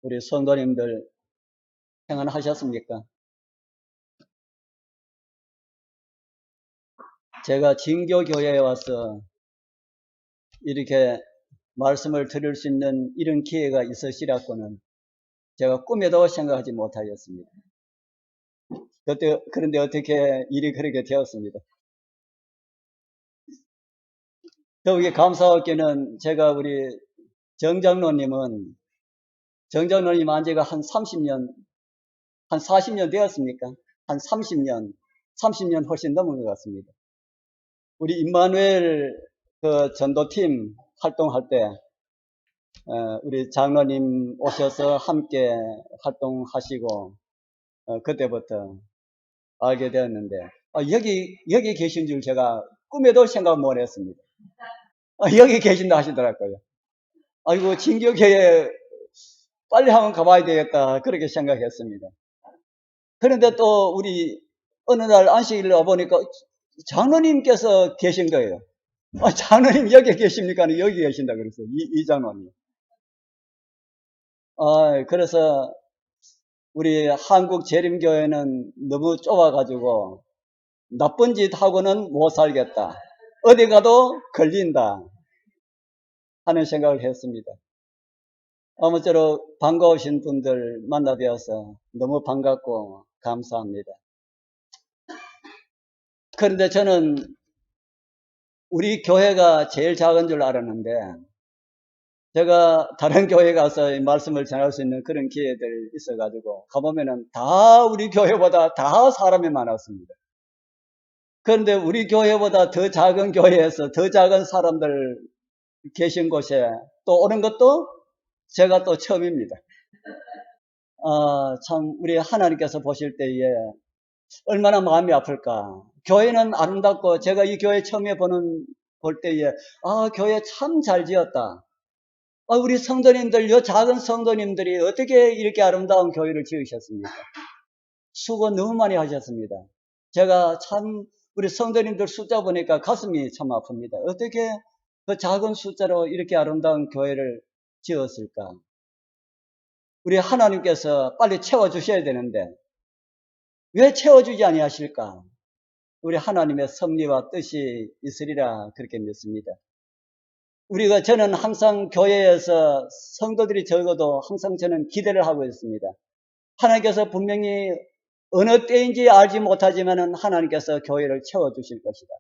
우리 성도님들 평안하셨습니까? 제가 진교교회에 와서 이렇게 말씀을 드릴 수 있는 이런 기회가 있으시라고는 제가 꿈에도 생각하지 못하였습니다. 그런데 어떻게 일이 그렇게 되었습니다. 더욱이 감사하게는 제가 우리 정장로님 안지가 한 30년, 한 40년 되었습니까? 한 30년 훨씬 넘은 것 같습니다. 우리 임마누엘 그 전도팀 활동할 때 우리 장로님 오셔서 함께 활동하시고 그때부터 알게 되었는데 여기 계신 줄 제가 꿈에도 생각 못 했습니다. 여기 계신다 하시더라고요. 아이고 진격회에 빨리 한번 가봐야 되겠다 그렇게 생각했습니다. 그런데 또 우리 어느 날 안식일을 와보니까 장로님께서 계신 거예요. 장로님 여기 계십니까? 여기 계신다 그랬어요. 이 장로님. 그래서 우리 한국 재림교회는 너무 좁아가지고 나쁜 짓 하고는 못 살겠다. 어디 가도 걸린다 하는 생각을 했습니다. 아무쪼록 반가우신 분들 만나 뵈어서 너무 반갑고 감사합니다. 그런데 저는 우리 교회가 제일 작은 줄 알았는데 제가 다른 교회 가서 말씀을 전할 수 있는 그런 기회들 있어가지고 가보면은 다 우리 교회보다 다 사람이 많았습니다. 그런데 우리 교회보다 더 작은 교회에서 더 작은 사람들 계신 곳에 또 오는 것도 제가 또 처음입니다. 참 우리 하나님께서 보실 때에 얼마나 마음이 아플까. 교회는 아름답고 제가 이 교회 처음에 볼 때에 교회 참 잘 지었다. 우리 성도님들, 요 작은 성도님들이 어떻게 이렇게 아름다운 교회를 지으셨습니까? 수고 너무 많이 하셨습니다. 제가 참 우리 성도님들 숫자 보니까 가슴이 참 아픕니다. 어떻게 그 작은 숫자로 이렇게 아름다운 교회를 지었을까? 우리 하나님께서 빨리 채워주셔야 되는데 왜 채워주지 아니하실까? 우리 하나님의 섭리와 뜻이 있으리라 그렇게 믿습니다. 저는 항상 교회에서 성도들이 적어도 항상 저는 기대를 하고 있습니다. 하나님께서 분명히 어느 때인지 알지 못하지만은 하나님께서 교회를 채워주실 것이다.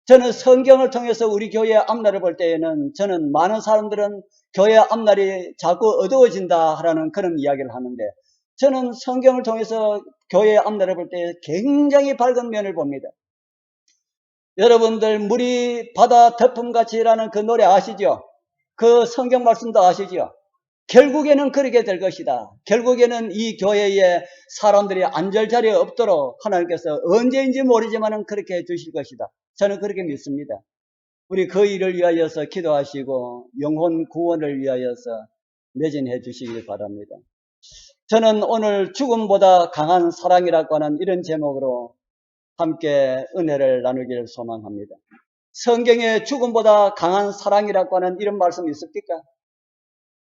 저는 성경을 통해서 우리 교회의 앞날을 볼 때에는 저는 많은 사람들은 교회 앞날이 자꾸 어두워진다라는 그런 이야기를 하는데 저는 성경을 통해서 교회의 앞날을 볼 때 굉장히 밝은 면을 봅니다. 여러분들 물이 바다 덮음같이라는 그 노래 아시죠? 그 성경 말씀도 아시죠? 결국에는 그렇게 될 것이다. 결국에는 이 교회에 사람들이 앉을 자리에 없도록 하나님께서 언제인지 모르지만 그렇게 해주실 것이다. 저는 그렇게 믿습니다. 우리 그 일을 위하여서 기도하시고 영혼 구원을 위하여서 매진해 주시길 바랍니다. 저는 오늘 죽음보다 강한 사랑이라고 하는 이런 제목으로 함께 은혜를 나누기를 소망합니다. 성경에 죽음보다 강한 사랑이라고 하는 이런 말씀이 있습니까?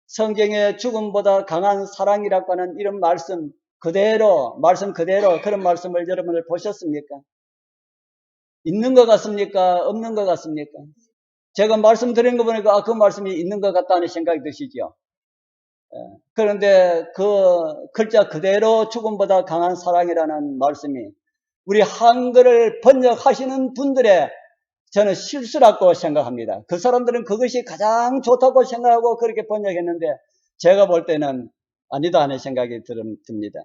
성경에 죽음보다 강한 사랑이라고 하는 이런 말씀 그대로 그런 말씀을 여러분들 보셨습니까? 있는 것 같습니까? 없는 것 같습니까? 제가 말씀드린 거 보니까 그 말씀이 있는 것 같다는 생각이 드시죠? 그런데 그 글자 그대로 죽음보다 강한 사랑이라는 말씀이 우리 한글을 번역하시는 분들의 저는 실수라고 생각합니다. 그 사람들은 그것이 가장 좋다고 생각하고 그렇게 번역했는데 제가 볼 때는 아니다 하는 생각이 듭니다.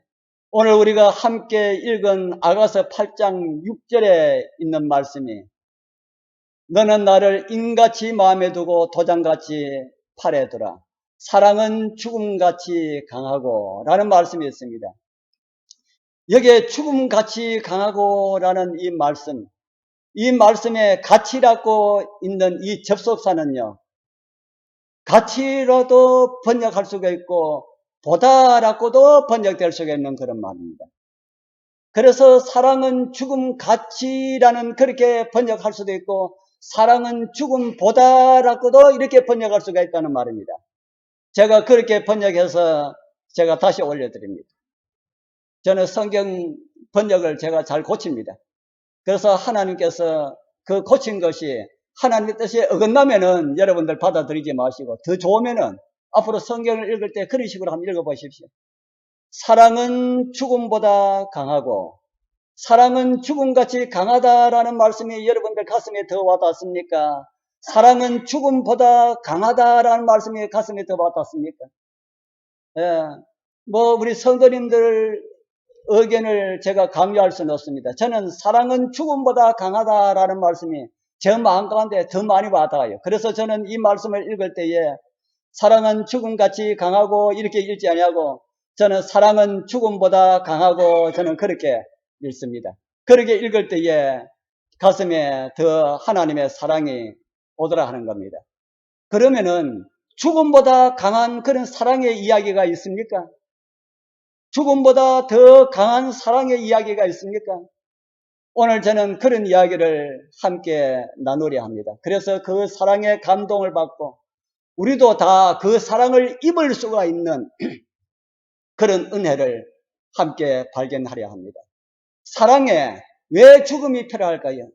오늘 우리가 함께 읽은 아가서 8장 6절에 있는 말씀이 너는 나를 인같이 마음에 두고 도장같이 팔에 두라. 사랑은 죽음같이 강하고 라는 말씀이 있습니다. 여기에 죽음같이 강하고 라는 이 말씀에 가치라고 있는 이 접속사는요. 가치로도 번역할 수가 있고 보다라고도 번역될 수가 있는 그런 말입니다. 그래서 사랑은 죽음같이라는 그렇게 번역할 수도 있고 사랑은 죽음보다라고도 이렇게 번역할 수가 있다는 말입니다. 제가 그렇게 번역해서 제가 다시 올려드립니다. 저는 성경 번역을 제가 잘 고칩니다. 그래서 하나님께서 그 고친 것이 하나님의 뜻에 어긋나면은 여러분들 받아들이지 마시고, 더 좋으면은 앞으로 성경을 읽을 때 그런 식으로 한번 읽어보십시오. 사랑은 죽음보다 강하고, 사랑은 죽음같이 강하다라는 말씀이 여러분들 가슴에 더 와닿습니까? 사랑은 죽음보다 강하다라는 말씀이 가슴에 더 와닿습니까? 예, 우리 성도님들 의견을 제가 강요할 수는 없습니다. 저는 사랑은 죽음보다 강하다라는 말씀이 제 마음 가운데 더 많이 와닿아요. 그래서 저는 이 말씀을 읽을 때에 사랑은 죽음같이 강하고 이렇게 읽지 아니하고, 저는 사랑은 죽음보다 강하고, 저는 그렇게 읽습니다. 그렇게 읽을 때에 가슴에 더 하나님의 사랑이 오더라 하는 겁니다. 그러면은 죽음보다 강한 그런 사랑의 이야기가 있습니까? 죽음보다 더 강한 사랑의 이야기가 있습니까? 오늘 저는 그런 이야기를 함께 나누려 합니다. 그래서 그 사랑의 감동을 받고 우리도 다 그 사랑을 입을 수가 있는 그런 은혜를 함께 발견하려 합니다. 사랑에 왜 죽음이 필요할까요?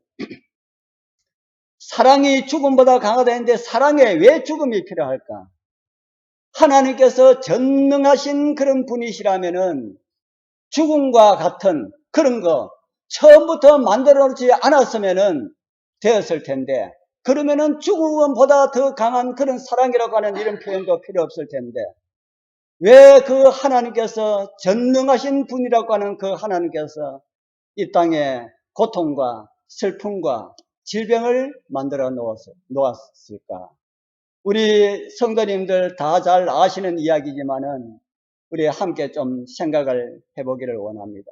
사랑이 죽음보다 강하다 했는데 사랑에 왜 죽음이 필요할까? 하나님께서 전능하신 그런 분이시라면은 죽음과 같은 그런 거 처음부터 만들어 놓지 않았으면은 되었을 텐데, 그러면은 죽음보다 더 강한 그런 사랑이라고 하는 이런 표현도 필요 없을 텐데, 왜 그 하나님께서 전능하신 분이라고 하는 그 하나님께서 이 땅에 고통과 슬픔과 질병을 만들어 놓았을까? 우리 성도님들 다 잘 아시는 이야기지만은 우리 함께 좀 생각을 해보기를 원합니다.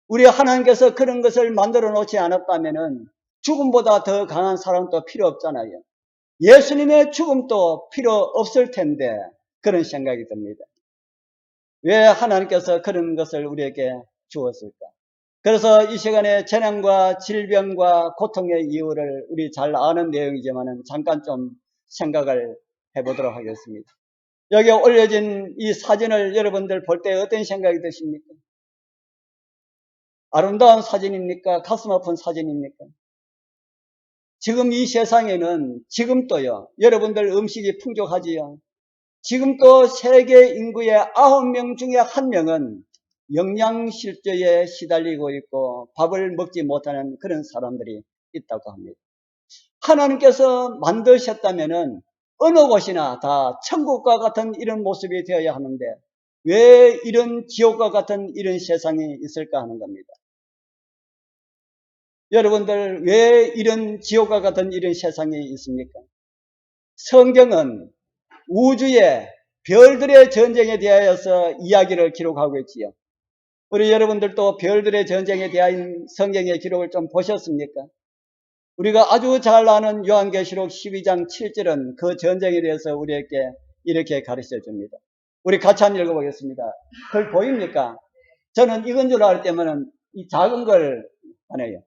우리 하나님께서 그런 것을 만들어 놓지 않았다면은 죽음보다 더 강한 사랑도 필요 없잖아요. 예수님의 죽음도 필요 없을 텐데 그런 생각이 듭니다. 왜 하나님께서 그런 것을 우리에게 주었을까? 그래서 이 시간에 재난과 질병과 고통의 이유를 우리 잘 아는 내용이지만은 잠깐 좀 생각을 해보도록 하겠습니다. 여기 올려진 이 사진을 여러분들 볼 때 어떤 생각이 드십니까? 아름다운 사진입니까? 가슴 아픈 사진입니까? 지금 이 세상에는 지금도요, 여러분들 음식이 풍족하지요. 지금도 세계 인구의 9명 중에 1명은 영양실조에 시달리고 있고 밥을 먹지 못하는 그런 사람들이 있다고 합니다. 하나님께서 만드셨다면은 어느 곳이나 다 천국과 같은 이런 모습이 되어야 하는데 왜 이런 지옥과 같은 이런 세상이 있을까 하는 겁니다. 여러분들 왜 이런 지옥과 같은 이런 세상이 있습니까? 성경은 우주의 별들의 전쟁에 대하여서 이야기를 기록하고 있지요. 우리 여러분들도 별들의 전쟁에 대한 성경의 기록을 좀 보셨습니까? 우리가 아주 잘 아는 요한계시록 12장 7절은 그 전쟁에 대해서 우리에게 이렇게 가르쳐 줍니다. 우리 같이 한번 읽어보겠습니다. 그걸 보입니까? 저는 이건 줄 알 때면은 이 작은 걸 하네요.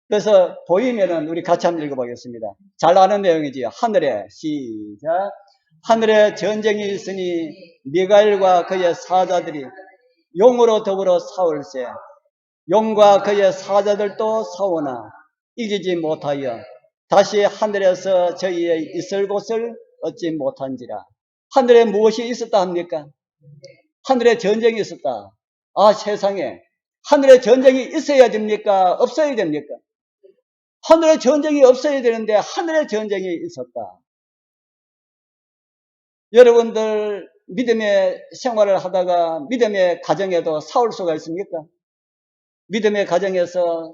그래서 보이면은 우리 같이 한번 읽어보겠습니다. 잘 아는 내용이지요. 하늘에 시작. 하늘에 전쟁이 있으니 미가엘과 그의 사자들이 용으로 더불어 싸울세. 용과 그의 사자들도 싸우나 이기지 못하여 다시 하늘에서 저희의 있을 곳을 얻지 못한지라. 하늘에 무엇이 있었다 합니까? 하늘에 전쟁이 있었다. 아, 세상에. 하늘에 전쟁이 있어야 됩니까? 없어야 됩니까? 하늘에 전쟁이 없어야 되는데 하늘에 전쟁이 있었다. 여러분들 믿음의 생활을 하다가 믿음의 가정에도 싸울 수가 있습니까? 믿음의 가정에서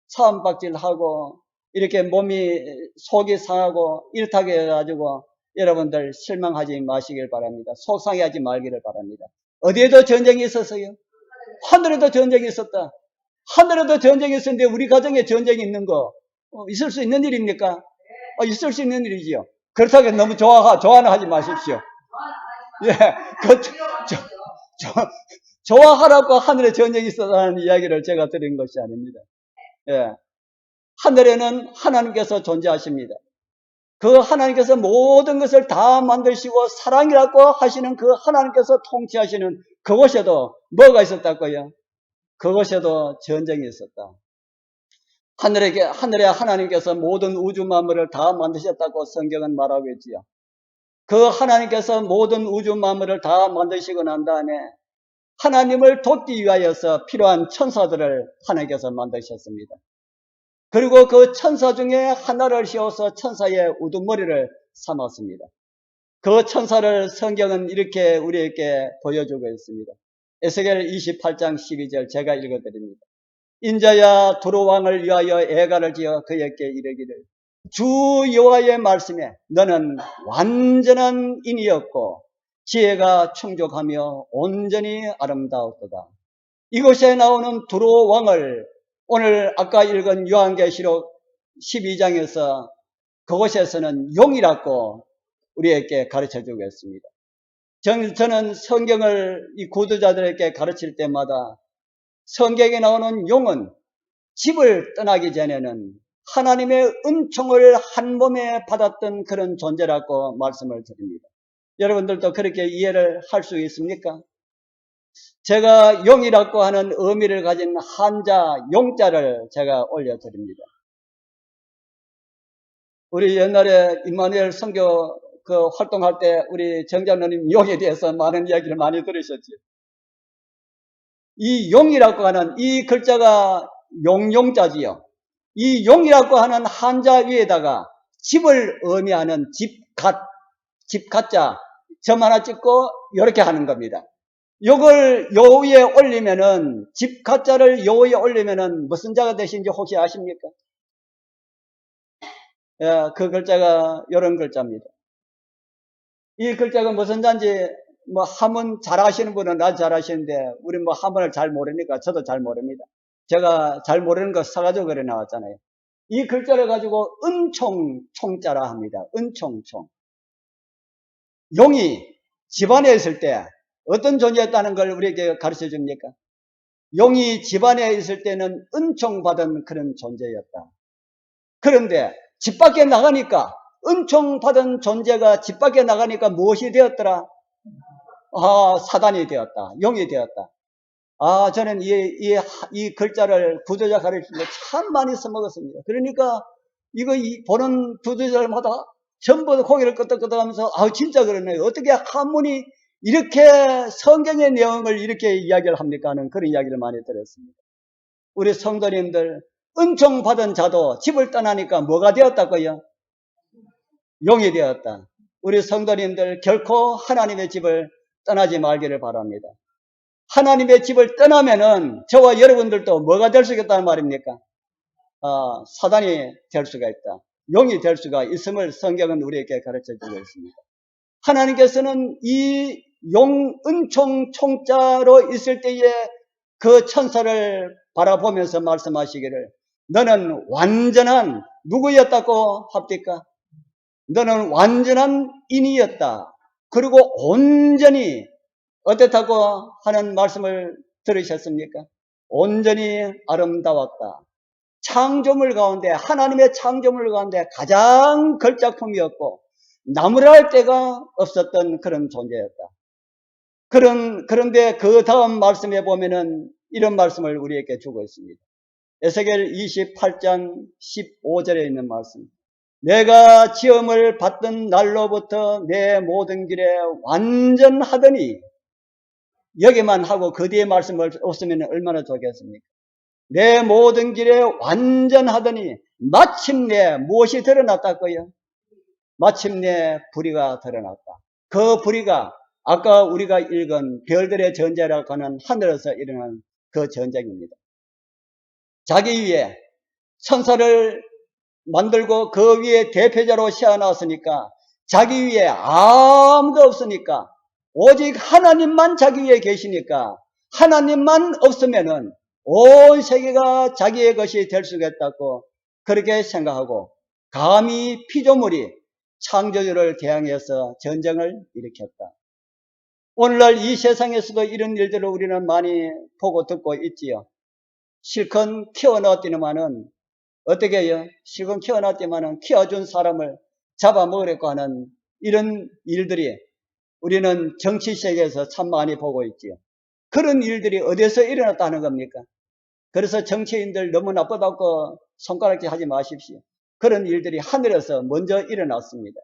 싸움박질하고 이렇게 몸이 속이 상하고 일타게 해가지고 여러분들 실망하지 마시길 바랍니다. 속상해하지 말기를 바랍니다. 어디에도 전쟁이 있었어요? 하늘에도 전쟁이 있었다. 하늘에도 전쟁이 있었는데 우리 가정에 전쟁이 있는 거 있을 수 있는 일입니까? 있을 수 있는 일이지요. 그렇다고 너무 좋아는 하지 마십시오. 예, 좋아하라고 하늘에 전쟁이 있었다는 이야기를 제가 드린 것이 아닙니다. 예. 하늘에는 하나님께서 존재하십니다. 그 하나님께서 모든 것을 다 만드시고 사랑이라고 하시는 그 하나님께서 통치하시는 그곳에도 뭐가 있었다고요? 그곳에도 전쟁이 있었다. 하늘에 하나님께서 모든 우주 만물을 다 만드셨다고 성경은 말하고 있지요. 그 하나님께서 모든 우주 만물을 다 만드시고 난 다음에 하나님을 돕기 위하여서 필요한 천사들을 하나님께서 만드셨습니다. 그리고 그 천사 중에 하나를 씌워서 천사의 우두머리를 삼았습니다. 그 천사를 성경은 이렇게 우리에게 보여주고 있습니다. 에스겔 28장 12절 제가 읽어드립니다. 인자야 두루 왕을 위하여 애가를 지어 그에게 이르기를 주 여호와의 말씀에 너는 완전한 인이었고 지혜가 충족하며 온전히 아름다웠도다. 이곳에 나오는 두루 왕을 오늘 아까 읽은 요한계시록 12장에서 그곳에서는 용이라고 우리에게 가르쳐 주고 있습니다. 저는 성경을 이 구두자들에게 가르칠 때마다 성경에 나오는 용은 집을 떠나기 전에는 하나님의 은총을 한 몸에 받았던 그런 존재라고 말씀을 드립니다. 여러분들도 그렇게 이해를 할 수 있습니까? 제가 용이라고 하는 의미를 가진 한자 용자를 제가 올려드립니다. 우리 옛날에 임마누엘 선교 그 활동할 때 우리 정장로님 용에 대해서 많은 이야기를 많이 들으셨죠. 이 용이라고 하는 이 글자가 용용자지요. 이 용이라고 하는 한자 위에다가 집을 의미하는 집갓자 점 하나 찍고 이렇게 하는 겁니다. 요걸 요 위에 올리면은 집갓자를 요 위에 올리면은 무슨 자가 되신지 혹시 아십니까? 예, 그 글자가 이런 글자입니다. 이 글자가 무슨 자인지 뭐 한문 잘 아시는 분은 나 잘 아시는데 우리 뭐 한문을 잘 모르니까 저도 잘 모릅니다. 제가 잘 모르는 거 사가지고 그래 나왔잖아요. 이 글자를 가지고 은총총자라 합니다. 은총총. 용이 집안에 있을 때 어떤 존재였다는 걸 우리에게 가르쳐 줍니까? 용이 집안에 있을 때는 은총받은 그런 존재였다. 그런데 집 밖에 나가니까 은총받은 존재가 집 밖에 나가니까 무엇이 되었더라? 사단이 되었다. 용이 되었다. 저는 이 글자를 구두자 가르칠 때 참 많이 써먹었습니다. 그러니까 보는 구두자들마다 전부 고개를 끄덕끄덕 하면서 진짜 그러네. 어떻게 한문이 이렇게 성경의 내용을 이렇게 이야기를 합니까? 하는 그런 이야기를 많이 들었습니다. 우리 성도님들 은총 받은 자도 집을 떠나니까 뭐가 되었다고요? 용이 되었다. 우리 성도님들 결코 하나님의 집을 떠나지 말기를 바랍니다. 하나님의 집을 떠나면은 저와 여러분들도 뭐가 될 수 있다는 말입니까? 사단이 될 수가 있다. 용이 될 수가 있음을 성경은 우리에게 가르쳐 주고 있습니다. 하나님께서는 이 은총 총자로 있을 때에 그 천사를 바라보면서 말씀하시기를 너는 완전한 누구였다고 합니까? 너는 완전한 인이었다. 그리고 온전히 어떻다고 하는 말씀을 들으셨습니까? 온전히 아름다웠다. 창조물 가운데 하나님의 창조물 가운데 가장 걸작품이었고 나무랄 데가 없었던 그런 존재였다. 그런데 그 다음 말씀에 보면은 이런 말씀을 우리에게 주고 있습니다. 에스겔 28장 15절에 있는 말씀. 내가 지음을 받던 날로부터 내 모든 길에 완전하더니 여기만 하고 그 뒤에 말씀을 없으면 얼마나 좋겠습니까? 내 모든 길에 완전하더니 마침내 무엇이 드러났다고요? 마침내 불의가 드러났다. 그 불의가 아까 우리가 읽은 별들의 전쟁이라고 하는 하늘에서 일어난 그 전쟁입니다. 자기 위에 천사를 만들고 그 위에 대표자로 세워놨으니까 자기 위에 아무도 없으니까 오직 하나님만 자기 위에 계시니까 하나님만 없으면은 온 세계가 자기의 것이 될 수가 있다고 그렇게 생각하고 감히 피조물이 창조주를 대항해서 전쟁을 일으켰다. 오늘날 이 세상에서도 이런 일들을 우리는 많이 보고 듣고 있지요. 실컷 키워놨더니만은 어떻게 해요? 실컷 키워놨더니만은 키워준 사람을 잡아먹으려고 하는 이런 일들이 우리는 정치 세계에서 참 많이 보고 있지요. 그런 일들이 어디서 일어났다는 겁니까? 그래서 정치인들 너무 나쁘다고 손가락질 하지 마십시오. 그런 일들이 하늘에서 먼저 일어났습니다.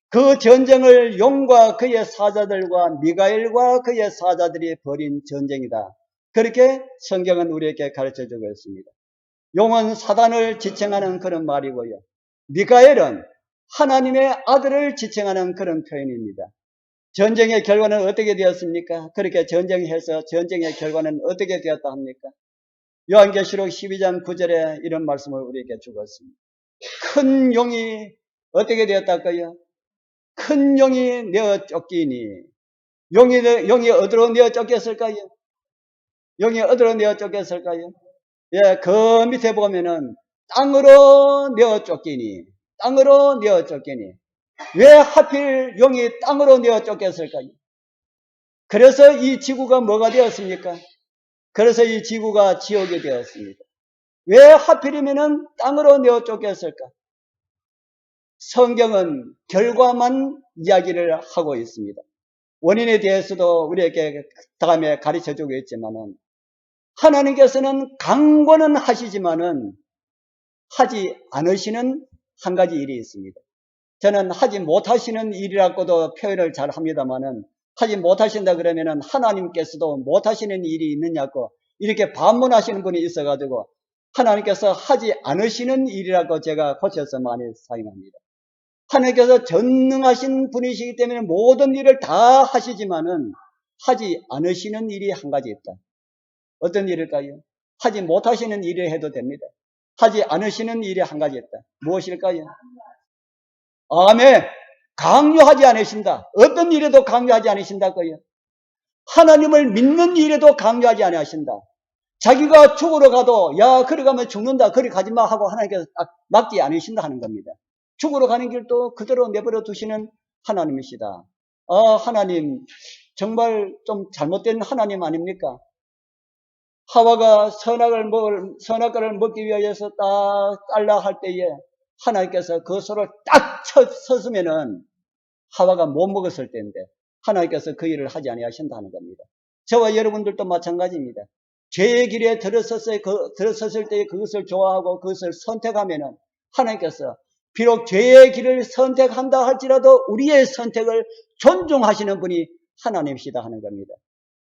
그 전쟁을 용과 그의 사자들과 미가엘과 그의 사자들이 벌인 전쟁이다. 그렇게 성경은 우리에게 가르쳐주고 있습니다. 용은 사단을 지칭하는 그런 말이고요. 미가엘은 하나님의 아들을 지칭하는 그런 표현입니다. 전쟁의 결과는 어떻게 되었습니까? 그렇게 전쟁해서 전쟁의 결과는 어떻게 되었다 합니까? 요한계시록 12장 9절에 이런 말씀을 우리에게 주었습니다. 큰 용이 어떻게 되었다고요? 큰 용이 내어 쫓기니. 용이 어디로 내어 쫓겼을까요? 용이 어디로 내어 쫓겼을까요? 예, 그 밑에 보면은 땅으로 내어 쫓기니. 땅으로 내어 쫓기니. 왜 하필 용이 땅으로 내어 쫓겼을까요? 그래서 이 지구가 뭐가 되었습니까? 그래서 이 지구가 지옥이 되었습니다. 왜 하필이면은 땅으로 내어 쫓겼을까? 성경은 결과만 이야기를 하고 있습니다. 원인에 대해서도 우리에게 다음에 가르쳐 주고 있지만은, 하나님께서는 강권은 하시지만은 하지 않으시는 한 가지 일이 있습니다. 저는 하지 못하시는 일이라고도 표현을 잘 합니다만은, 하지 못하신다 그러면은 하나님께서도 못하시는 일이 있느냐고 이렇게 반문하시는 분이 있어가지고, 하나님께서 하지 않으시는 일이라고 제가 고쳐서 많이 사용합니다. 하나님께서 전능하신 분이시기 때문에 모든 일을 다 하시지만은 하지 않으시는 일이 한 가지 있다. 어떤 일일까요? 하지 못하시는 일을 해도 됩니다. 하지 않으시는 일이 한 가지 있다. 무엇일까요? 아멘. 강요하지 않으신다. 어떤 일에도 강요하지 않으신다고요. 하나님을 믿는 일에도 강요하지 않으신다. 자기가 죽으러 가도 야 그리 가면 죽는다 그리 가지마 하고 하나님께서 막지 않으신다 하는 겁니다. 죽으러 가는 길도 그대로 내버려 두시는 하나님이시다. 하나님 정말 좀 잘못된 하나님 아닙니까? 하와가 선악과를 먹기 위해서 딱 딸라 할 때에 하나님께서 그 소를 딱 쳤으면은 하와가 못 먹었을 때인데 하나님께서 그 일을 하지 아니하신다는 겁니다. 저와 여러분들도 마찬가지입니다. 죄의 길에 들어섰을 때 그것을 좋아하고 그것을 선택하면은 하나님께서 비록 죄의 길을 선택한다 할지라도 우리의 선택을 존중하시는 분이 하나님이시다 하는 겁니다.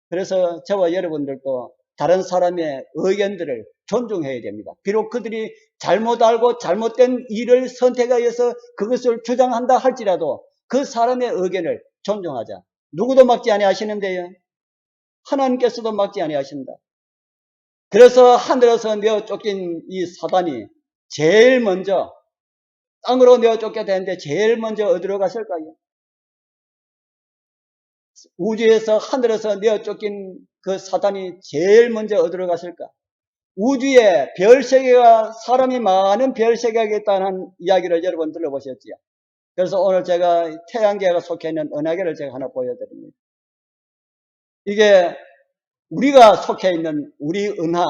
그래서 저와 여러분들도 다른 사람의 의견들을 존중해야 됩니다. 비록 그들이 잘못 알고 잘못된 일을 선택하여서 그것을 주장한다 할지라도 그 사람의 의견을 존중하자. 누구도 막지 아니하시는데요. 하나님께서도 막지 아니하신다. 그래서 하늘에서 내어 쫓긴 이 사단이 제일 먼저 땅으로 내어 쫓게 되는데 제일 먼저 어디로 갔을까요? 우주에서 하늘에서 내어 쫓긴 그 사단이 제일 먼저 어디로 갔을까? 우주에 별세계가 사람이 많은 별세계가 있다는 이야기를 여러분 들어보셨지요? 그래서 오늘 제가 태양계가 속해 있는 은하계를 제가 하나 보여드립니다. 이게 우리가 속해 있는 우리 은하,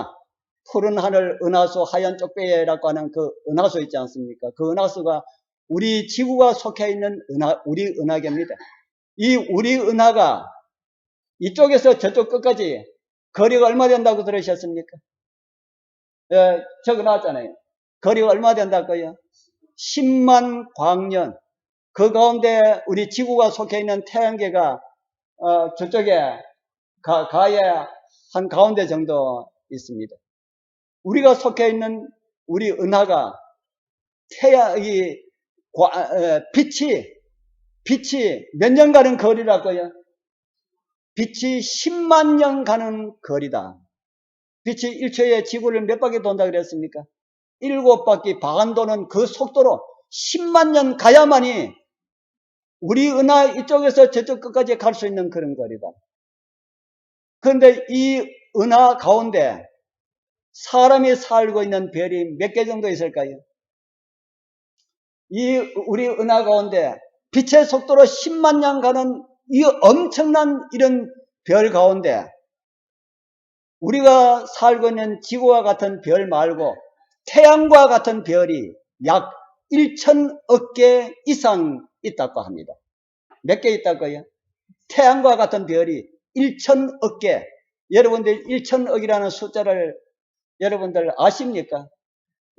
푸른 하늘 은하수 하얀 쪽배라고 하는 그 은하수 있지 않습니까? 그 은하수가 우리 지구가 속해 있는 우리 은하계입니다. 이 우리 은하가 이쪽에서 저쪽 끝까지 거리가 얼마 된다고 들으셨습니까? 예, 적어 놨잖아요. 거리가 얼마 된다고요? 10만 광년. 그 가운데 우리 지구가 속해 있는 태양계가 저쪽에 가에 한 가운데 정도 있습니다. 우리가 속해 있는 우리 은하가 빛이 몇 년 가는 거리라고요? 빛이 10만 년 가는 거리다. 빛이 1초에 지구를 몇 바퀴 돈다 그랬습니까? 7바퀴 반 도는 그 속도로 10만 년 가야만이 우리 은하 이쪽에서 저쪽 끝까지 갈 수 있는 그런 거리다. 그런데 이 은하 가운데 사람이 살고 있는 별이 몇 개 정도 있을까요? 이 우리 은하 가운데 빛의 속도로 10만 년 가는 이 엄청난 이런 별 가운데 우리가 살고 있는 지구와 같은 별 말고 태양과 같은 별이 약 1천억 개 이상 있다고 합니다. 몇 개 있다고요? 태양과 같은 별이 1천억 개. 여러분들 1천억이라는 숫자를 여러분들 아십니까?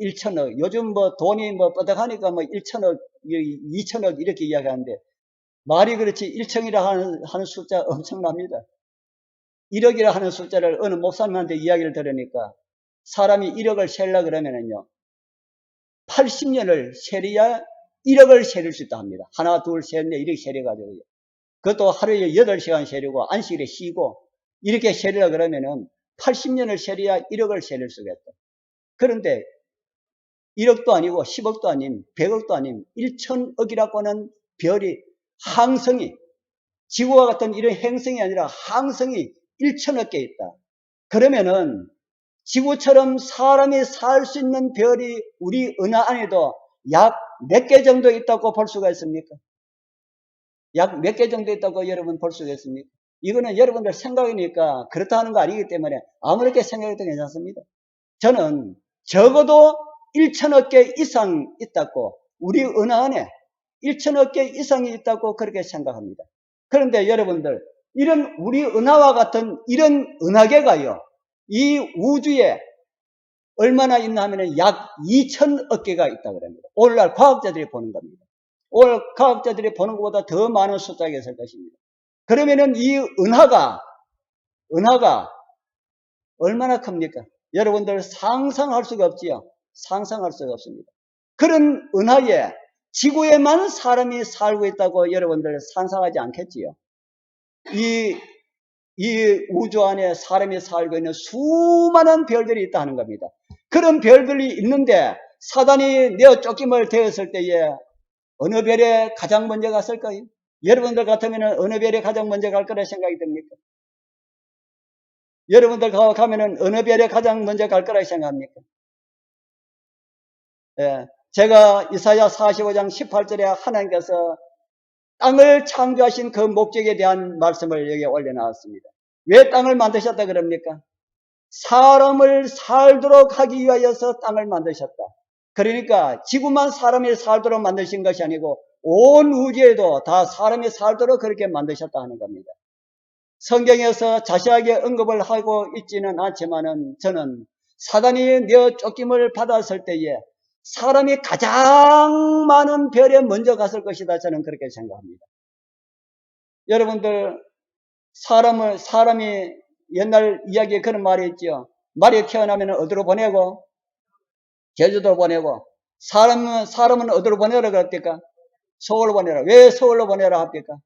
1천억. 요즘 뭐 돈이 뭐 뻗어가니까 뭐 1천억, 2천억 이렇게 이야기하는데 말이 그렇지 1천이라 하는 숫자 엄청납니다. 1억이라 하는 숫자를 어느 목사님한테 이야기를 들으니까 사람이 1억을 세려 그러면은요 80년을 세려야 1억을 세릴 수 있다 합니다. 하나, 둘, 셋, 넷 이렇게 세려가지고요. 그것도 하루에 8시간 세리고 안식일에 쉬고 이렇게 세리라 그러면은 80년을 세려야 1억을 세릴 수가 있다. 그런데 1억도 아니고 10억도 아닌 100억도 아닌 1천억이라고 하는 별이 항성이 지구와 같은 이런 행성이 아니라 항성이 1천억 개 있다. 그러면은 지구처럼 사람이 살 수 있는 별이 우리 은하 안에도 약 몇 개 정도 있다고 볼 수가 있습니까? 약 몇 개 정도 있다고 여러분 볼 수가 있습니까? 이거는 여러분들 생각이니까 그렇다 하는 거 아니기 때문에 아무렇게 생각해도 괜찮습니다. 저는 적어도 1천억 개 이상 있다고 우리 은하 안에 1천억 개 이상이 있다고 그렇게 생각합니다. 그런데 여러분들 이런 우리 은하와 같은 이런 은하계가요. 이 우주에 얼마나 있나 하면 약 2천억 개가 있다고 합니다. 오늘날 과학자들이 보는 겁니다. 오늘 과학자들이 보는 것보다 더 많은 숫자가 있을 것입니다. 그러면은 이 은하가 얼마나 큽니까? 여러분들 상상할 수가 없지요. 상상할 수가 없습니다. 그런 은하에 지구에만 사람이 살고 있다고 여러분들 상상하지 않겠지요. 이 우주 안에 사람이 살고 있는 수많은 별들이 있다 하는 겁니다. 그런 별들이 있는데 사단이 내어 쫓김을 되었을 때에 어느 별에 가장 먼저 갔을까요? 여러분들 같으면 어느 별에 가장 먼저 갈 거라 생각이 듭니까? 여러분들 가면은 어느 별에 가장 먼저 갈 거라 생각합니까? 예, 제가 이사야 45장 18절에 하나님께서 땅을 창조하신 그 목적에 대한 말씀을 여기에 올려놨습니다. 왜 땅을 만드셨다 그럽니까? 사람을 살도록 하기 위하여서 땅을 만드셨다. 그러니까 지구만 사람이 살도록 만드신 것이 아니고 온 우주에도 다 사람이 살도록 그렇게 만드셨다 하는 겁니다. 성경에서 자세하게 언급을 하고 있지는 않지만은 저는 사단이 내어 쫓김을 받았을 때에 사람이 가장 많은 별에 먼저 갔을 것이다. 저는 그렇게 생각합니다. 여러분들 사람이 옛날 이야기에 그런 말이 있죠. 말이 태어나면 어디로 보내고 제주도로 보내고 사람은 어디로 보내라 그랬을까? 서울로 보내라. 왜 서울로 보내라 합니까?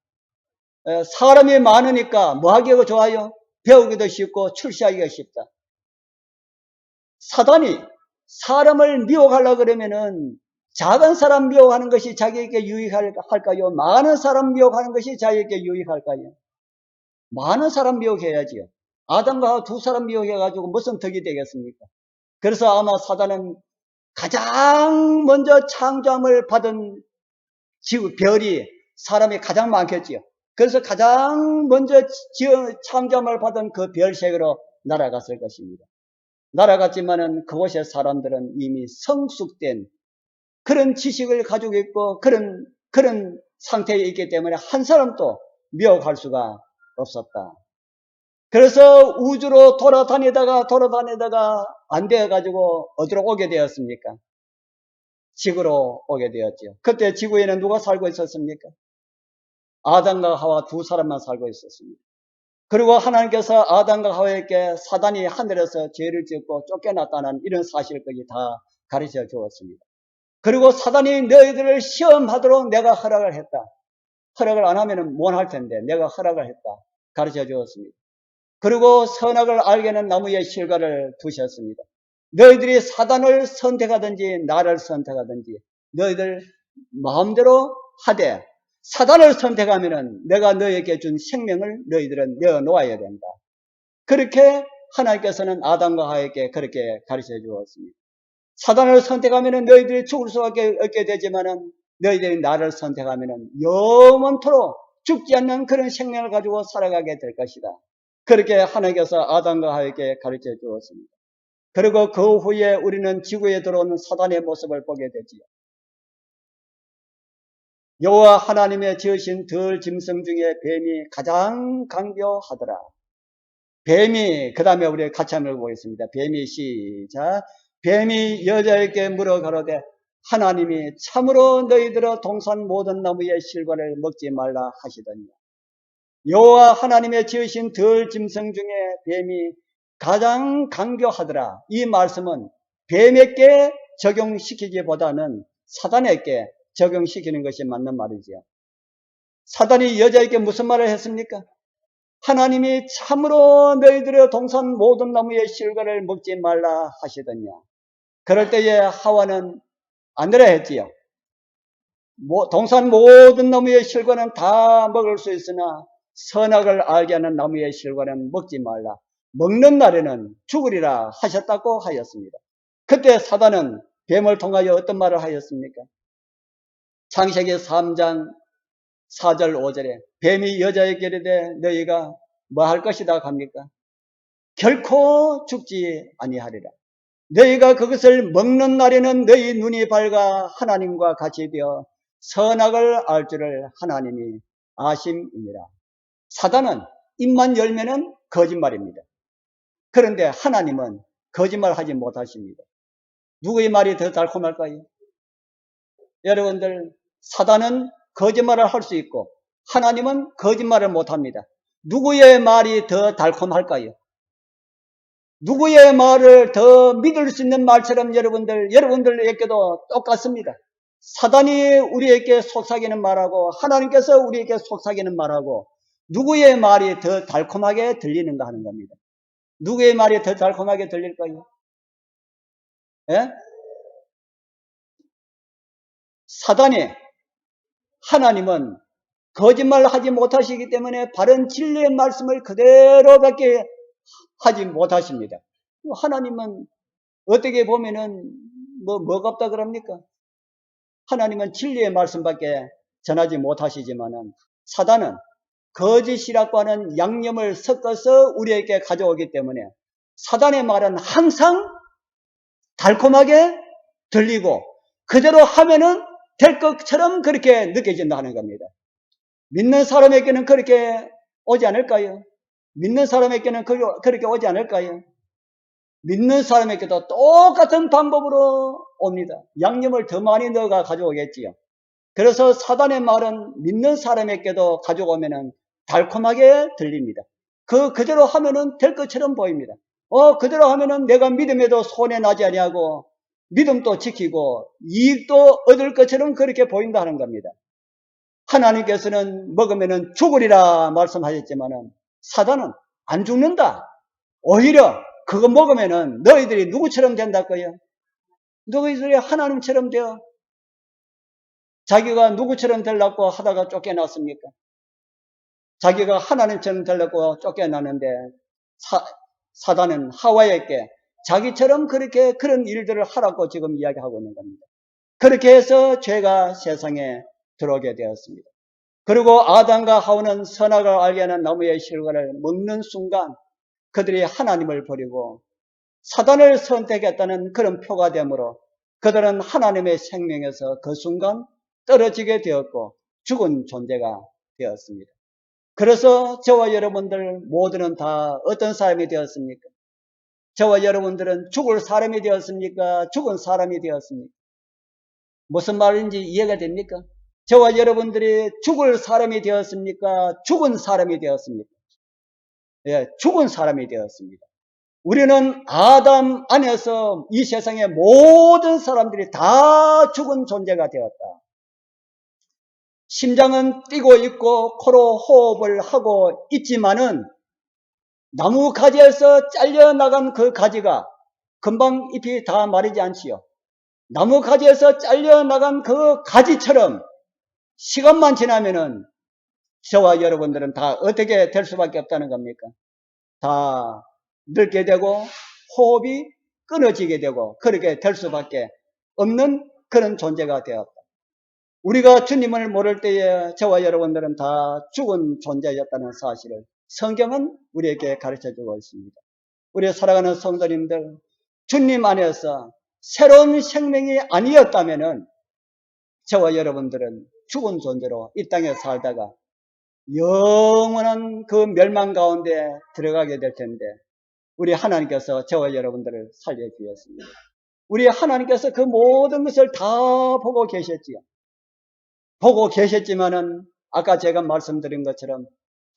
사람이 많으니까 뭐 하기가 좋아요? 배우기도 쉽고 출시하기가 쉽다. 사단이 사람을 미혹하려고 그러면은 작은 사람 미혹하는 것이 자기에게 유익할까요? 많은 사람 미혹하는 것이 자기에게 유익할까요? 많은 사람 미혹해야지요. 아담과 두 사람 미혹해가지고 무슨 덕이 되겠습니까? 그래서 아마 사단은 가장 먼저 창조함을 받은 별이 사람이 가장 많겠지요. 그래서 가장 먼저 창조함을 받은 그 별세계로 날아갔을 것입니다. 날아갔지만은 그곳의 사람들은 이미 성숙된 그런 지식을 가지고 있고 그런 상태에 있기 때문에 한 사람도 미혹할 수가 없었다. 그래서 우주로 돌아다니다가 안 되어가지고 어디로 오게 되었습니까? 지구로 오게 되었죠. 그때 지구에는 누가 살고 있었습니까? 아담과 하와 두 사람만 살고 있었습니다. 그리고 하나님께서 아담과 하와에게 사단이 하늘에서 죄를 짓고 쫓겨났다는 이런 사실까지 다 가르쳐 주었습니다. 그리고 사단이 너희들을 시험하도록 내가 허락을 했다. 허락을 안 하면 못 할 텐데 내가 허락을 했다. 가르쳐 주었습니다. 그리고 선악을 알게는 나무의 실과를 두셨습니다. 너희들이 사단을 선택하든지 나를 선택하든지 너희들 마음대로 하되 사단을 선택하면은 내가 너희에게 준 생명을 너희들은 내어놓아야 된다. 그렇게 하나님께서는 아담과 하와에게 그렇게 가르쳐 주었습니다. 사단을 선택하면은 너희들이 죽을 수밖에 없게 되지만은 너희들이 나를 선택하면은 영원토록 죽지 않는 그런 생명을 가지고 살아가게 될 것이다. 그렇게 하나님께서 아담과 하와에게 가르쳐 주었습니다. 그리고 그 후에 우리는 지구에 들어오는 사단의 모습을 보게 되지요. 여호와 하나님의 지으신 들 짐승 중에 뱀이 가장 강교하더라. 뱀이, 그 다음에 우리 같이 한번 보겠습니다. 뱀이 시작. 뱀이 여자에게 물어 가로되 하나님이 참으로 너희들의 동산 모든 나무의 실과를 먹지 말라 하시더니 여호와 하나님의 지으신 들 짐승 중에 뱀이 가장 강교하더라. 이 말씀은 뱀에게 적용시키기보다는 사단에게 적용시키는 것이 맞는 말이지요. 사단이 여자에게 무슨 말을 했습니까? 하나님이 참으로 너희들의 동산 모든 나무의 실과를 먹지 말라 하시더냐. 그럴 때에 하와는 안 되라 했지요. 동산 모든 나무의 실과는 다 먹을 수 있으나 선악을 알게 하는 나무의 실과는 먹지 말라. 먹는 날에는 죽으리라 하셨다고 하였습니다. 그때 사단은 뱀을 통하여 어떤 말을 하였습니까? 창세기 3장 4절 5절에 뱀이 여자에게 이르되 너희가 뭐 할 것이다 합니까? 결코 죽지 아니하리라. 너희가 그것을 먹는 날에는 너희 눈이 밝아 하나님과 같이 되어 선악을 알 줄을 하나님이 아심이니라. 사단은 입만 열면은 거짓말입니다. 그런데 하나님은 거짓말하지 못하십니다. 누구의 말이 더 달콤할까요? 여러분들, 사단은 거짓말을 할 수 있고 하나님은 거짓말을 못합니다. 누구의 말이 더 달콤할까요? 누구의 말을 더 믿을 수 있는 말처럼 여러분들에게도 똑같습니다. 사단이 우리에게 속삭이는 말하고 하나님께서 우리에게 속삭이는 말하고 누구의 말이 더 달콤하게 들리는가 하는 겁니다. 누구의 말이 더 달콤하게 들릴까요? 예? 사단이, 하나님은 거짓말을 하지 못하시기 때문에 바른 진리의 말씀을 그대로밖에 하지 못하십니다. 하나님은 어떻게 보면은 뭐가 없다 그럽니까? 하나님은 진리의 말씀밖에 전하지 못하시지만은 사단은 거짓이라고 하는 양념을 섞어서 우리에게 가져오기 때문에 사단의 말은 항상 달콤하게 들리고 그대로 하면은 될 것처럼 그렇게 느껴진다 하는 겁니다. 믿는 사람에게는 그렇게 오지 않을까요? 믿는 사람에게는 그렇게 오지 않을까요? 믿는 사람에게도 똑같은 방법으로 옵니다. 양념을 더 많이 넣어가 가져오겠지요. 그래서 사단의 말은 믿는 사람에게도 가져오면은 달콤하게 들립니다. 그대로 하면은 될 것처럼 보입니다. 그대로 하면은 내가 믿음에도 손해 나지 아니하고 믿음도 지키고 이익도 얻을 것처럼 그렇게 보인다 하는 겁니다. 하나님께서는 먹으면은 죽으리라 말씀하셨지만은 사단은 안 죽는다. 오히려 그거 먹으면은 너희들이 누구처럼 된다고요? 너희들이 하나님처럼 되어. 자기가 누구처럼 되려고 하다가 쫓겨났습니까? 자기가 하나님처럼 되려고 쫓겨났는데 사단은 하와에게 자기처럼 그렇게 그런 일들을 하라고 지금 이야기하고 있는 겁니다. 그렇게 해서 죄가 세상에 들어오게 되었습니다. 그리고 아담과 하와는 선악을 알게 하는 나무의 실과를 먹는 순간 그들이 하나님을 버리고 사단을 선택했다는 그런 표가 되므로 그들은 하나님의 생명에서 그 순간 떨어지게 되었고 죽은 존재가 되었습니다. 그래서 저와 여러분들 모두는 다 어떤 사람이 되었습니까? 저와 여러분들은 죽을 사람이 되었습니까? 죽은 사람이 되었습니까? 무슨 말인지 이해가 됩니까? 저와 여러분들이 죽을 사람이 되었습니까? 죽은 사람이 되었습니까? 예, 죽은 사람이 되었습니다. 우리는 아담 안에서 이 세상의 모든 사람들이 다 죽은 존재가 되었다. 심장은 뛰고 있고 코로 호흡을 하고 있지만은 나무 가지에서 잘려나간 그 가지가 금방 잎이 다 마르지 않지요. 나무 가지에서 잘려나간 그 가지처럼 시간만 지나면은 저와 여러분들은 다 어떻게 될 수밖에 없다는 겁니까? 다 늙게 되고 호흡이 끊어지게 되고 그렇게 될 수밖에 없는 그런 존재가 되었다. 우리가 주님을 모를 때에 저와 여러분들은 다 죽은 존재였다는 사실을 성경은 우리에게 가르쳐주고 있습니다. 우리 사랑하는 성도님들, 주님 안에서 새로운 생명이 아니었다면은 저와 여러분들은 죽은 존재로 이 땅에 살다가 영원한 그 멸망 가운데 들어가게 될 텐데 우리 하나님께서 저와 여러분들을 살려주셨습니다. 우리 하나님께서 그 모든 것을 다 보고 계셨지요. 보고 계셨지만은 아까 제가 말씀드린 것처럼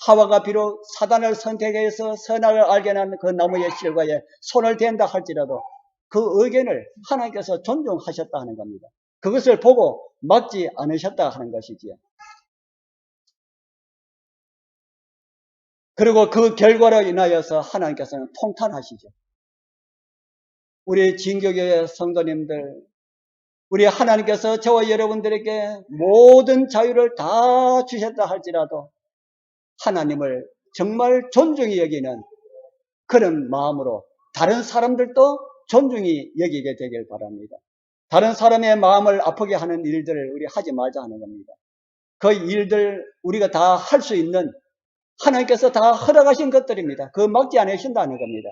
하와가 비록 사단을 선택해서 선악을 알게 한 그 나무의 실과에 손을 댄다 할지라도 그 의견을 하나님께서 존중하셨다 하는 겁니다. 그것을 보고 막지 않으셨다 하는 것이지요. 그리고 그 결과로 인하여서 하나님께서는 통탄하시죠. 우리 진교교회 성도님들, 우리 하나님께서 저와 여러분들에게 모든 자유를 다 주셨다 할지라도 하나님을 정말 존중히 여기는 그런 마음으로 다른 사람들도 존중히 여기게 되길 바랍니다. 다른 사람의 마음을 아프게 하는 일들을 우리 하지 말자 하는 겁니다. 그 일들 우리가 다 할 수 있는 하나님께서 다 허락하신 것들입니다. 그거 막지 않으신다는 겁니다.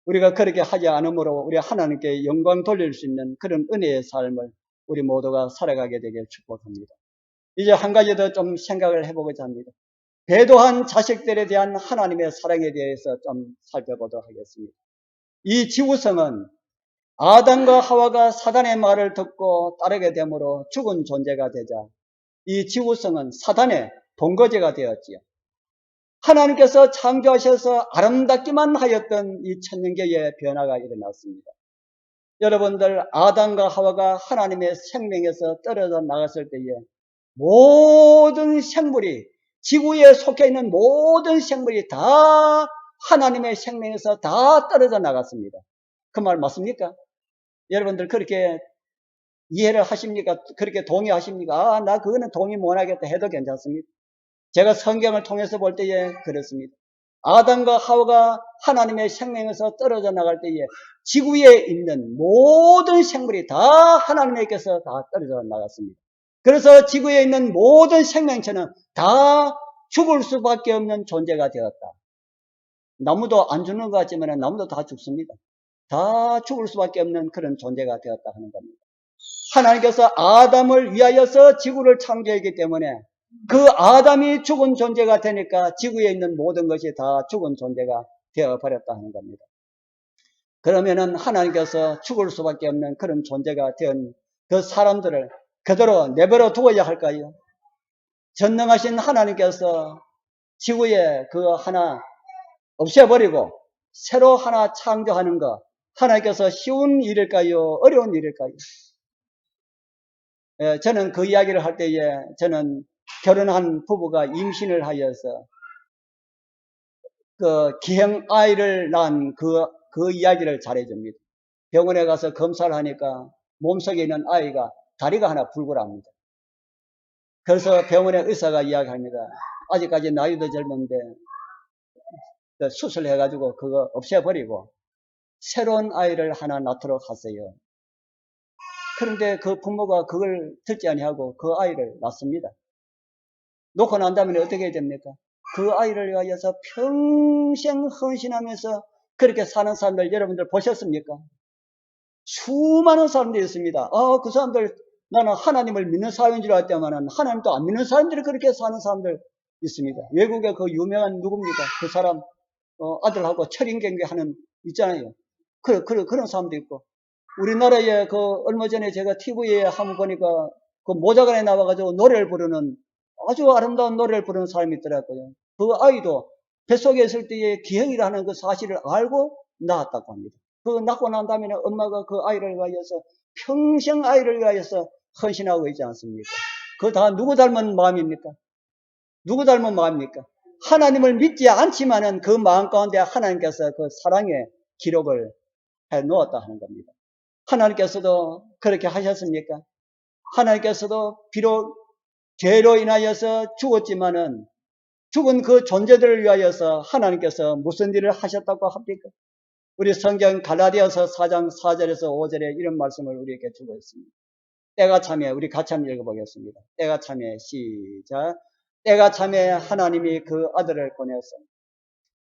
우리가 그렇게 하지 않으므로 우리 하나님께 영광 돌릴 수 있는 그런 은혜의 삶을 우리 모두가 살아가게 되길 축복합니다. 이제 한 가지 더 좀 생각을 해보고자 합니다. 배도한 자식들에 대한 하나님의 사랑에 대해서 좀 살펴보도록 하겠습니다. 이 지구성은 아담과 하와가 사단의 말을 듣고 따르게 되므로 죽은 존재가 되자 이 지구성은 사단의 본거지가 되었지요. 하나님께서 창조하셔서 아름답기만 하였던 이 천년계의 변화가 일어났습니다. 여러분들 아담과 하와가 하나님의 생명에서 떨어져 나갔을 때에 모든 생물이 지구에 속해 있는 모든 생물이 다 하나님의 생명에서 다 떨어져 나갔습니다. 그 말 맞습니까? 여러분들 그렇게 이해를 하십니까? 그렇게 동의하십니까? 나 그거는 동의 못하겠다 해도 괜찮습니다. 제가 성경을 통해서 볼 때에 그렇습니다. 아담과 하와가 하나님의 생명에서 떨어져 나갈 때에 지구에 있는 모든 생물이 다 하나님께서 다 떨어져 나갔습니다. 그래서 지구에 있는 모든 생명체는 다 죽을 수밖에 없는 존재가 되었다. 나무도 안 죽는 것 같지만 나무도 다 죽습니다. 다 죽을 수밖에 없는 그런 존재가 되었다 하는 겁니다. 하나님께서 아담을 위하여서 지구를 창조했기 때문에 그 아담이 죽은 존재가 되니까 지구에 있는 모든 것이 다 죽은 존재가 되어버렸다 하는 겁니다. 그러면은 하나님께서 죽을 수밖에 없는 그런 존재가 된 그 사람들을 그대로 내버려 두어야 할까요? 전능하신 하나님께서 지구에 그 하나 없애버리고 새로 하나 창조하는 것 하나님께서 쉬운 일일까요? 어려운 일일까요? 저는 그 이야기를 할 때에 저는 결혼한 부부가 임신을 하여서 그 기형 아이를 낳은 그 이야기를 잘해줍니다. 병원에 가서 검사를 하니까 몸속에 있는 아이가 다리가 하나 불구랍니다. 그래서 병원의 의사가 이야기합니다. 아직까지 나이도 젊은데 수술해가지고 그거 없애버리고 새로운 아이를 하나 낳도록 하세요. 그런데 그 부모가 그걸 듣지 아니하고 그 아이를 낳습니다. 놓고 난 다음에 어떻게 해야 됩니까? 그 아이를 위하여서 평생 헌신하면서 그렇게 사는 사람들 여러분들 보셨습니까? 수많은 사람들이 있습니다. 그 사람들 나는 하나님을 믿는 사람인 줄 알았더만은 하나님도 안 믿는 사람들이 그렇게 사는 사람들 있습니다. 외국에 그 유명한 누굽니까? 그 사람 아들하고 철인경계하는 있잖아요. 그런 사람도 있고 우리나라에 그 얼마 전에 제가 TV에 한번 보니까 그 모자관에 나와가지고 노래를 부르는 아주 아름다운 노래를 부르는 사람이 있더라고요. 그 아이도 뱃속에 있을 때에 기형이라는 그 사실을 알고 낳았다고 합니다. 그 낳고 난 다음에 엄마가 그 아이를 위하여서 평생 아이를 위하여서 헌신하고 있지 않습니까? 그거 다 누구 닮은 마음입니까? 누구 닮은 마음입니까? 하나님을 믿지 않지만은 그 마음 가운데 하나님께서 그 사랑의 기록을 해 놓았다 하는 겁니다. 하나님께서도 그렇게 하셨습니까? 하나님께서도 비록 죄로 인하여서 죽었지만은 죽은 그 존재들을 위하여서 하나님께서 무슨 일을 하셨다고 합니까? 우리 성경 갈라디아서 4장 4절에서 5절에 이런 말씀을 우리에게 주고 있습니다. 때가 참에 우리 같이 한번 읽어보겠습니다. 때가 참에 시작. 때가 참에 하나님이 그 아들을 보내서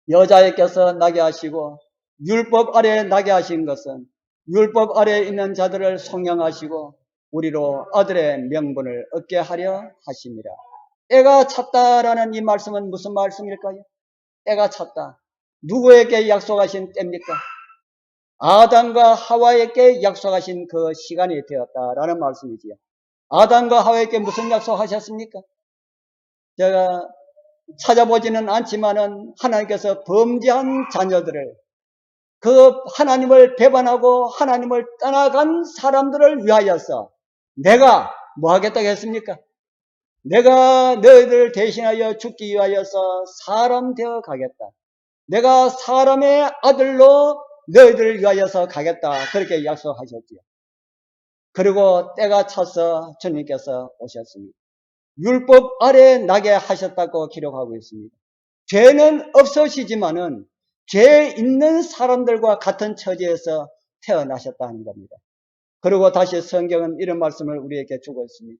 여자에게서 나게 하시고 율법 아래에 나게 하신 것은 율법 아래에 있는 자들을 속량하시고 우리로 아들의 명분을 얻게 하려 하심이라. 때가 찼다라는 이 말씀은 무슨 말씀일까요? 때가 찼다. 누구에게 약속하신 때입니까? 아담과 하와에게 약속하신 그 시간이 되었다라는 말씀이지요. 아담과 하와에게 무슨 약속하셨습니까? 제가 찾아보지는 않지만은 하나님께서 범죄한 자녀들을, 그 하나님을 배반하고 하나님을 떠나간 사람들을 위하여서 내가 뭐 하겠다고 했습니까? 내가 너희들을 대신하여 죽기 위하여서 사람 되어 가겠다. 내가 사람의 아들로 너희들을 위하여서 가겠다. 그렇게 약속하셨지요. 그리고 때가 차서 주님께서 오셨습니다. 율법 아래 나게 하셨다고 기록하고 있습니다. 죄는 없으시지만은 죄 있는 사람들과 같은 처지에서 태어나셨다는 겁니다. 그리고 다시 성경은 이런 말씀을 우리에게 주고 있습니다.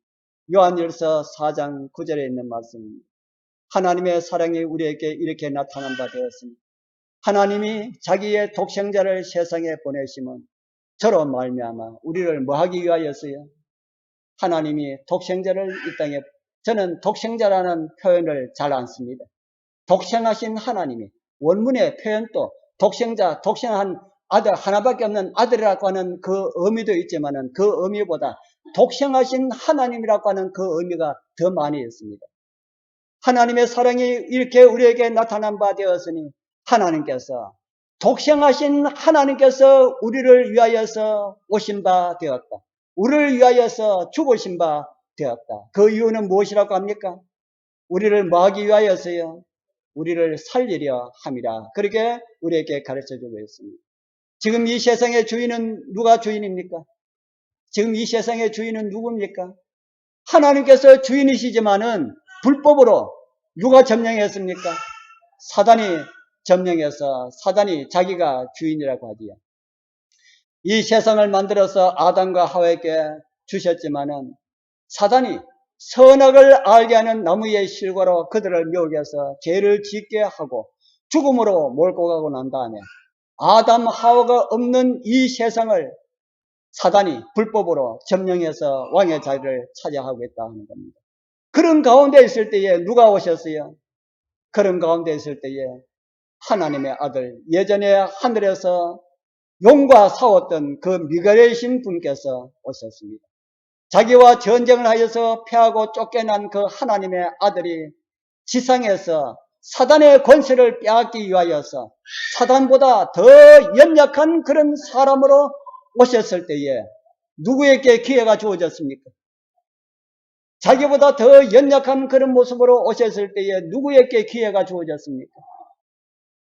요한일서 4장 9절에 있는 말씀입니다. 하나님의 사랑이 우리에게 이렇게 나타난 바 되었습니다. 하나님이 자기의 독생자를 세상에 보내심은 저로 말미암아 우리를 뭐하기 위하여서요? 하나님이 독생자를 이 땅에, 저는 독생자라는 표현을 잘 안 씁니다. 독생하신 하나님이, 원문의 표현도 독생자, 독생한 아들, 하나밖에 없는 아들이라고 하는 그 의미도 있지만은 그 의미보다 독생하신 하나님이라고 하는 그 의미가 더 많이 있습니다. 하나님의 사랑이 이렇게 우리에게 나타난 바 되었으니 하나님께서, 독생하신 하나님께서 우리를 위하여서 오신 바 되었다. 우리를 위하여서 죽으신 바 되었다. 그 이유는 무엇이라고 합니까? 우리를 뭐하기 위하여서요? 우리를 살리려 함이라. 그렇게 우리에게 가르쳐주고 있습니다. 지금 이 세상의 주인은 누가 주인입니까? 지금 이 세상의 주인은 누굽니까? 하나님께서 주인이시지만은 불법으로 누가 점령했습니까? 사단이 점령해서 사단이 자기가 주인이라고 하지요. 이 세상을 만들어서 아담과 하와에게 주셨지만은 사단이 선악을 알게 하는 나무의 실과로 그들을 미혹해서 죄를 짓게 하고 죽음으로 몰고 가고 난 다음에 아담 하와가 없는 이 세상을 사단이 불법으로 점령해서 왕의 자리를 차지하고 있다 하는 겁니다. 그런 가운데 있을 때에 누가 오셨어요? 그런 가운데 있을 때에 하나님의 아들, 예전에 하늘에서 용과 싸웠던 그 미가엘이신 분께서 오셨습니다. 자기와 전쟁을 하여서 패하고 쫓겨난 그 하나님의 아들이 지상에서 사단의 권세를 빼앗기 위하여서 사단보다 더 연약한 그런 사람으로 오셨을 때에 누구에게 기회가 주어졌습니까? 자기보다 더 연약한 그런 모습으로 오셨을 때에 누구에게 기회가 주어졌습니까?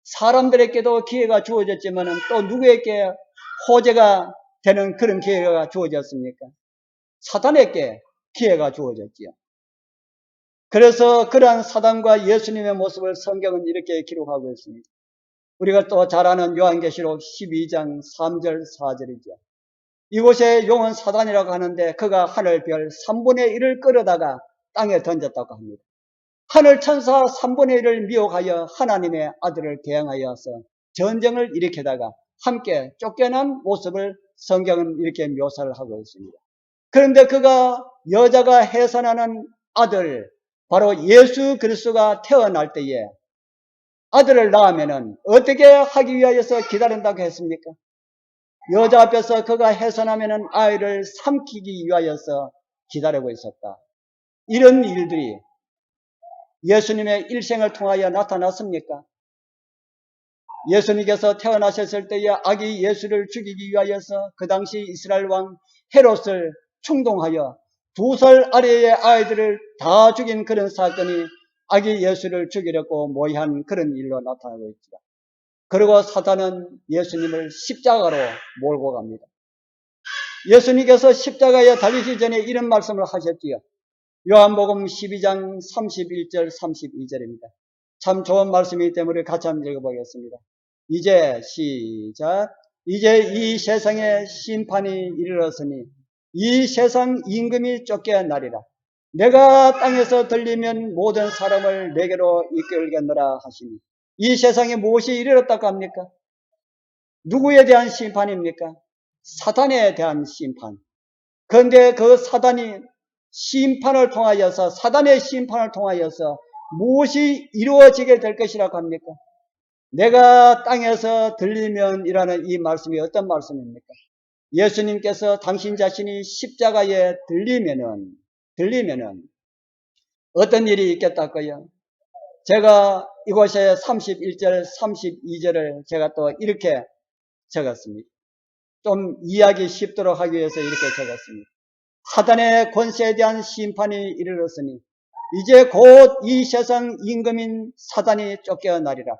사람들에게도 기회가 주어졌지만 또 누구에게 호재가 되는 그런 기회가 주어졌습니까? 사단에게 기회가 주어졌지요. 그래서 그러한 사단과 예수님의 모습을 성경은 이렇게 기록하고 있습니다. 우리가 또 잘 아는 요한계시록 12장 3절 4절이죠. 이곳에 용은 사단이라고 하는데 그가 하늘별 3분의 1을 끌어다가 땅에 던졌다고 합니다. 하늘 천사 3분의 1을 미혹하여 하나님의 아들을 대항하여서 전쟁을 일으키다가 함께 쫓겨난 모습을 성경은 이렇게 묘사를 하고 있습니다. 그런데 그가 여자가 해산하는 아들, 바로 예수 그리스도가 태어날 때에 아들을 낳으면은 어떻게 하기 위하여서 기다린다고 했습니까? 여자 앞에서 그가 해산하면은 아이를 삼키기 위하여서 기다리고 있었다. 이런 일들이 예수님의 일생을 통하여 나타났습니까? 예수님께서 태어나셨을 때에 아기 예수를 죽이기 위하여서 그 당시 이스라엘 왕 헤롯을 충동하여 2살 아래의 아이들을 다 죽인 그런 사건이 아기 예수를 죽이려고 모의한 그런 일로 나타나고 있습니다. 그리고 사단은 예수님을 십자가로 몰고 갑니다. 예수님께서 십자가에 달리기 전에 이런 말씀을 하셨지요. 요한복음 12장 31절 32절입니다. 참 좋은 말씀이기 때문에 같이 한번 읽어보겠습니다. 이제 시작. 이제 이 세상에 심판이 이르렀으니 이 세상 임금이 쫓겨나리라. 내가 땅에서 들리면 모든 사람을 내게로 이끌겠노라 하시니 이 세상에 무엇이 이르렀다고 합니까? 누구에 대한 심판입니까? 사단에 대한 심판. 그런데 그 사단이 심판을 통하여서, 사단의 심판을 통하여서 무엇이 이루어지게 될 것이라고 합니까? 내가 땅에서 들리면이라는 이 말씀이 어떤 말씀입니까? 예수님께서 당신 자신이 십자가에 들리면은 어떤 일이 있겠다고요? 제가 이곳에 31절, 32절을 제가 또 이렇게 적었습니다. 좀 이해하기 쉽도록 하기 위해서 이렇게 적었습니다. 사단의 권세에 대한 심판이 이르렀으니 이제 곧 이 세상 임금인 사단이 쫓겨나리라.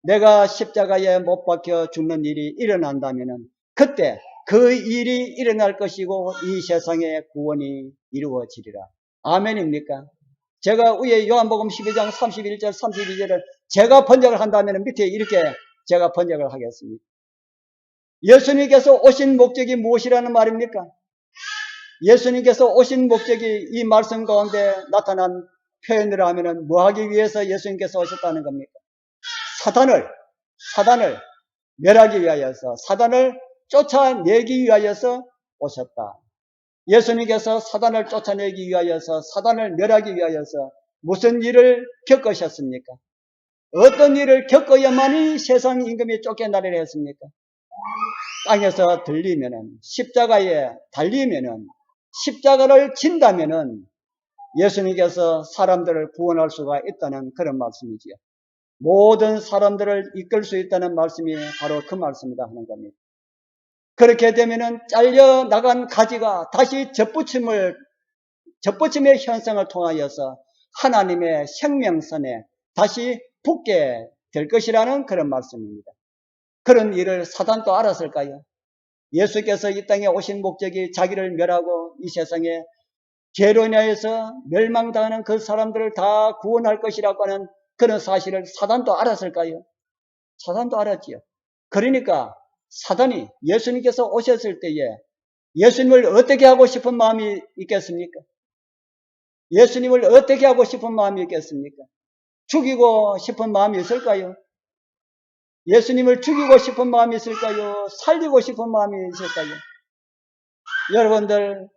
내가 십자가에 못 박혀 죽는 일이 일어난다면은 그때 그 일이 일어날 것이고 이 세상의 구원이 이루어지리라. 아멘입니까? 제가 위에 요한복음 12장 31절 32절을 제가 번역을 한다면 밑에 이렇게 제가 번역을 하겠습니다. 예수님께서 오신 목적이 무엇이라는 말입니까? 예수님께서 오신 목적이 이 말씀 가운데 나타난 표현을 하면은 뭐 하기 위해서 예수님께서 오셨다는 겁니까? 사단을 멸하기 위하여서, 사단을 쫓아내기 위하여서 오셨다. 예수님께서 사단을 쫓아내기 위하여서, 사단을 멸하기 위하여서 무슨 일을 겪으셨습니까? 어떤 일을 겪어야만이 세상 임금이 쫓겨나리라 했습니까? 땅에서 들리면은, 십자가에 달리면은, 십자가를 진다면은 예수님께서 사람들을 구원할 수가 있다는 그런 말씀이지요. 모든 사람들을 이끌 수 있다는 말씀이 바로 그 말씀이다 하는 겁니다. 그렇게 되면은 잘려 나간 가지가 다시 젖붙임의 현상을 통하여서 하나님의 생명선에 다시 붙게 될 것이라는 그런 말씀입니다. 그런 일을 사단도 알았을까요? 예수께서 이 땅에 오신 목적이 자기를 멸하고 이 세상에 죄로 인하여서 멸망당하는 그 사람들을 다 구원할 것이라고 하는 그런 사실을 사단도 알았을까요? 사단도 알았지요. 그러니까 사단이 예수님께서 오셨을 때에 예수님을 어떻게 하고 싶은 마음이 있겠습니까? 예수님을 어떻게 하고 싶은 마음이 있겠습니까? 죽이고 싶은 마음이 있을까요? 예수님을 죽이고 싶은 마음이 있을까요? 살리고 싶은 마음이 있을까요? 여러분들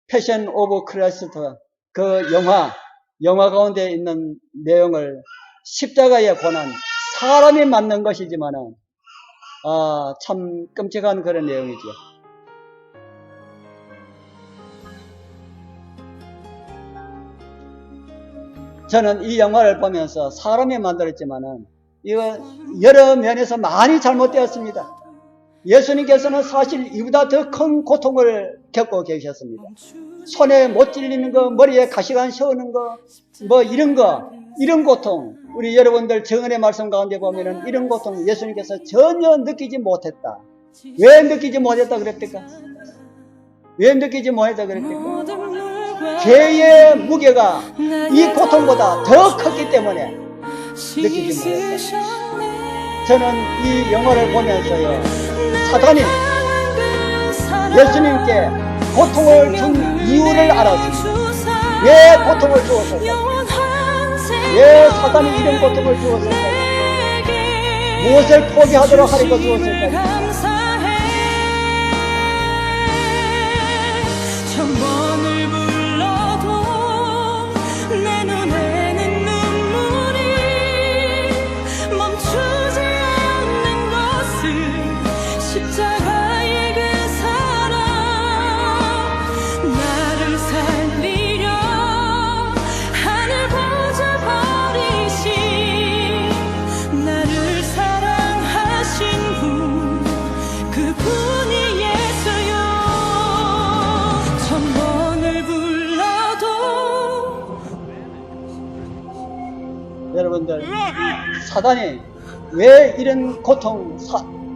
패션 오브 크라이스트 그 영화 가운데 있는 내용을 십자가의 고난, 사람이 맞는 것이지만은 참 끔찍한 그런 내용이죠. 저는 이 영화를 보면서 사람이 만들었지만은 이거 여러 면에서 많이 잘못되었습니다. 예수님께서는 사실 이보다 더 큰 고통을 겪고 계셨습니다. 손에 못 찔리는 거, 머리에 가시관 세우는 거, 뭐 이런 고통, 우리 여러분들 정언의 말씀 가운데 보면은 이런 고통 예수님께서 전혀 느끼지 못했다. 왜 느끼지 못했다 그랬을까? 왜 느끼지 못했다 그랬을까? 죄의 무게가 이 고통보다 더 컸기 때문에 느끼지 못했다. 저는 이 영화를 보면서요, 사단이 예수님께 고통을 준 이유를 알았습니다. 왜 고통을 주었을까? 왜 사단이 이런 고통을 주었을까? 무엇을 포기하도록 하려고 주었을까? 여러분들, 사단이 왜 이런 고통,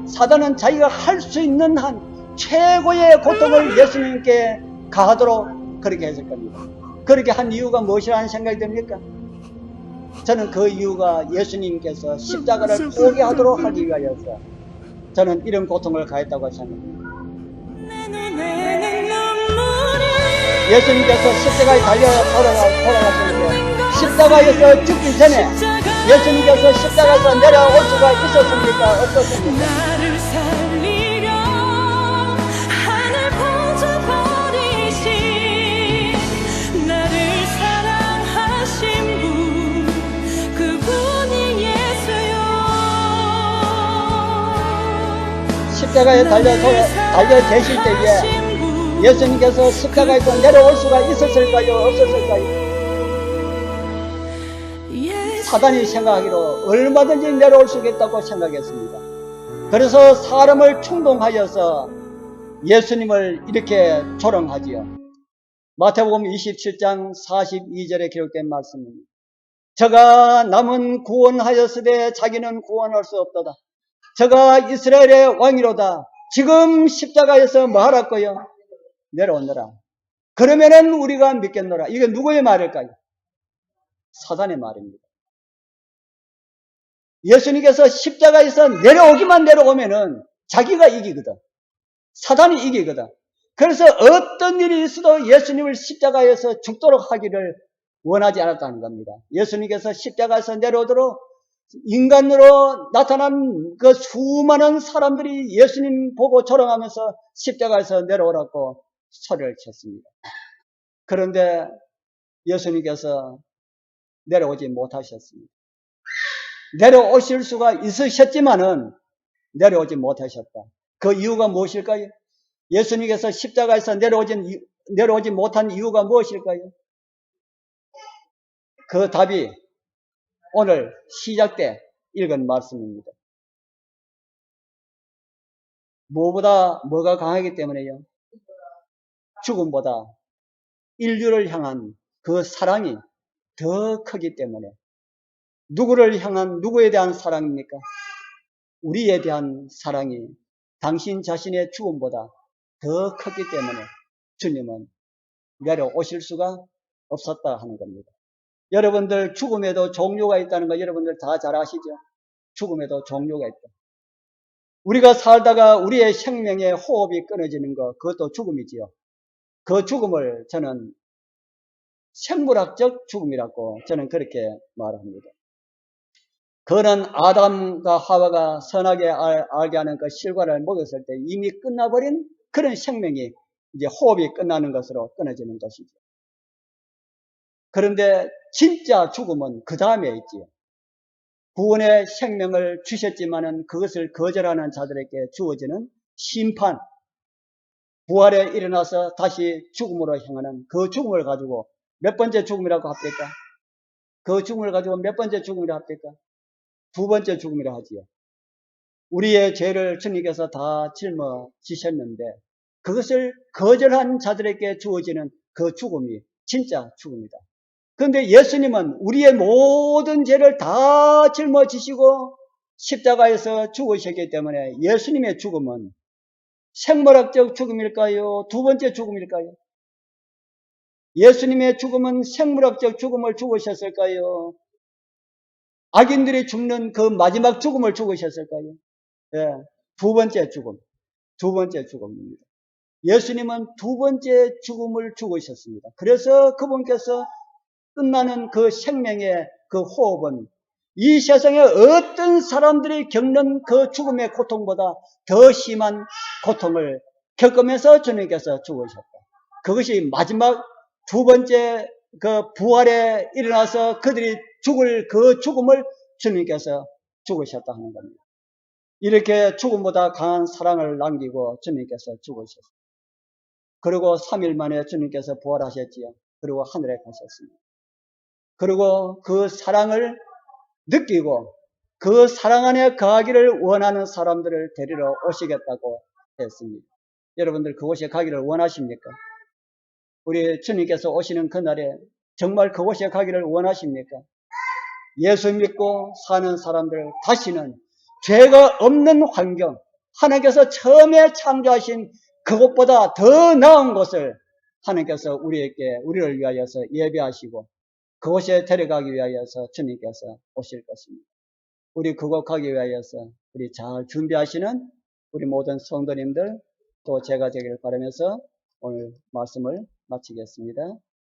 사단은 자기가 할 수 있는 한 최고의 고통을 예수님께 가하도록 그렇게 했을 겁니다. 그렇게 한 이유가 무엇이라는 생각이 듭니까? 저는 그 이유가 예수님께서 십자가를 포기하도록 하기 위하여서 저는 이런 고통을 가했다고 생각합니다. 예수님께서 십자가에 달려 돌아가셨는데 십자가에서 죽기 전에 예수님께서 십자가에서 내려올 수가 있었습니까? 없었습니까? 십자가에 달려 계실 때에 예수님께서 십자가에서 내려올 수가 있었을까요? 없었을까요? 사단이 생각하기로 얼마든지 내려올 수 있다고 생각했습니다. 그래서 사람을 충동하여서 예수님을 이렇게 조롱하지요. 마태복음 27장 42절에 기록된 말씀입니다. 저가 남은 구원하였으되 자기는 구원할 수 없도다. 저가 이스라엘의 왕이로다. 지금 십자가에서 뭐 하라고요? 내려오너라. 그러면은 우리가 믿겠노라. 이게 누구의 말일까요? 사단의 말입니다. 예수님께서 십자가에서 내려오면은 자기가 이기거든. 사단이 이기거든. 그래서 어떤 일이 있어도 예수님을 십자가에서 죽도록 하기를 원하지 않았다는 겁니다. 예수님께서 십자가에서 내려오도록 인간으로 나타난 그 수많은 사람들이 예수님 보고 조롱하면서 십자가에서 내려오라고 소리를 쳤습니다. 그런데 예수님께서 내려오지 못하셨습니다. 내려오실 수가 있으셨지만은 내려오지 못하셨다. 그 이유가 무엇일까요? 예수님께서 십자가에서 내려오지 못한 이유가 무엇일까요? 그 답이 오늘 시작 때 읽은 말씀입니다. 무엇보다 뭐가 강하기 때문에요? 죽음보다 인류를 향한 그 사랑이 더 크기 때문에. 누구를 향한, 누구에 대한 사랑입니까? 우리에 대한 사랑이 당신 자신의 죽음보다 더 크기 때문에 주님은 내려오실 수가 없었다 하는 겁니다. 여러분들 죽음에도 종류가 있다는 거 여러분들 다 잘 아시죠? 죽음에도 종류가 있다. 우리가 살다가 우리의 생명의 호흡이 끊어지는 거, 그것도 죽음이지요. 그 죽음을 저는 생물학적 죽음이라고 저는 그렇게 말합니다. 그는 아담과 하와가 선하게 알게 하는 그 실과를 먹었을 때 이미 끝나버린 그런 생명이 이제 호흡이 끝나는 것으로 끊어지는 것이죠. 그런데 진짜 죽음은 그 다음에 있지요. 구원의 생명을 주셨지만은 그것을 거절하는 자들에게 주어지는 심판, 부활에 일어나서 다시 죽음으로 향하는 그 죽음을 가지고 몇 번째 죽음이라고 합니까? 그 죽음을 가지고 몇 번째 죽음이라고 합니까? 두 번째 죽음이라 하지요. 우리의 죄를 주님께서 다 짊어지셨는데 그것을 거절한 자들에게 주어지는 그 죽음이 진짜 죽음이다. 그런데 예수님은 우리의 모든 죄를 다 짊어지시고 십자가에서 죽으셨기 때문에 예수님의 죽음은 생물학적 죽음일까요? 두 번째 죽음일까요? 예수님의 죽음은 생물학적 죽음을 죽으셨을까요? 악인들이 죽는 그 마지막 죽음을 죽으셨을까요? 예, 두 번째 죽음입니다. 예수님은 두 번째 죽음을 죽으셨습니다. 그래서 그분께서 끝나는 그 생명의 그 호흡은 이 세상에 어떤 사람들이 겪는 그 죽음의 고통보다 더 심한 고통을 겪으면서 주님께서 죽으셨다. 그것이 마지막 두 번째 그 부활에 일어나서 그들이 죽을 그 죽음을 주님께서 죽으셨다 하는 겁니다. 이렇게 죽음보다 강한 사랑을 남기고 주님께서 죽으셨습니다. 그리고 3일 만에 주님께서 부활하셨지요. 그리고 하늘에 가셨습니다. 그리고 그 사랑을 느끼고 그 사랑 안에 거하기를 원하는 사람들을 데리러 오시겠다고 했습니다. 여러분들 그곳에 가기를 원하십니까? 우리 주님께서 오시는 그날에 정말 그곳에 가기를 원하십니까? 예수 믿고 사는 사람들 다시는 죄가 없는 환경, 하나님께서 처음에 창조하신 그것보다 더 나은 곳을 하나님께서 우리를 위하여서 예배하시고 그곳에 데려가기 위하여서 주님께서 오실 것입니다. 우리 그곳 가기 위하여서 우리 잘 준비하시는 우리 모든 성도님들 또 제가 되기를 바라면서 오늘 말씀을 마치겠습니다.